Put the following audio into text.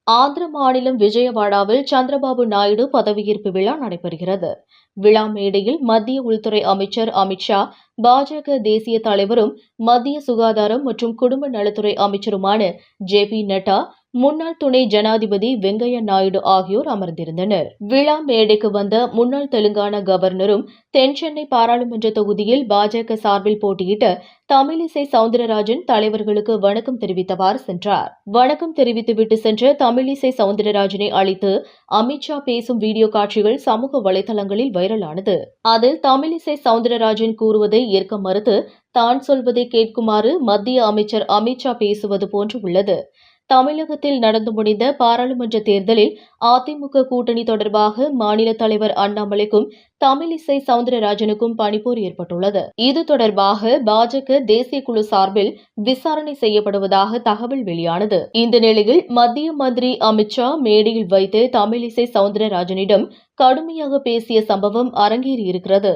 ஆந்திர மாநிலம் விஜயவாடாவில் சந்திரபாபு நாயுடு பதவியேற்பு விழா நடைபெறுகிறது. விழா மேடையில் மத்திய உள்துறை அமைச்சர் அமித் ஷா, பாஜக தேசிய தலைவரும் மத்திய சுகாதாரம் மற்றும் குடும்ப நலத்துறை அமைச்சருமான ஜே.பி. நட்டா, முன்னாள் துணை ஜனாதிபதி வெங்கையா நாயுடு ஆகியோர் அமர்ந்திருந்தனர். விழா மேடைக்கு வந்த முன்னாள் தெலுங்கானா கவர்னரும் தென்சென்னை பாராளுமன்ற தொகுதியில் பாஜக சார்பில் போட்டியிட்ட தமிழிசை சவுந்தரராஜன் தலைவர்களுக்கு வணக்கம் தெரிவித்தவாறு சென்றார். வணக்கம் தெரிவித்துவிட்டு சென்ற தமிழிசை சவுந்தரராஜனை அழைத்து அமித் ஷா பேசும் வீடியோ காட்சிகள் சமூக வலைதளங்களில் வைரலானது. அதில் தமிழிசை சவுந்தரராஜன் கூறுவதை ஏற்க மறுத்து தான் சொல்வதை கேட்குமாறு மத்திய அமைச்சர் அமித் ஷா பேசுவது போன்று உள்ளது. தமிழகத்தில் நடந்து முடிந்த பாராளுமன்ற தேர்தலில் அதிமுக கூட்டணி தொடர்பாக மாநில தலைவர் அண்ணாமலைக்கும் தமிழிசை சவுந்தரராஜனுக்கும் பனிப்போர் ஏற்பட்டுள்ளது. இது தொடர்பாக பாஜக தேசிய குழு சார்பில் விசாரணை செய்யப்படுவதாக தகவல் வெளியானது. இந்த நிலையில் மத்திய மந்திரி அமித் ஷா மேடையில் வைத்து தமிழிசை சவுந்தரராஜனிடம் கடுமையாக பேசிய சம்பவம் அரங்கேறியிருக்கிறது.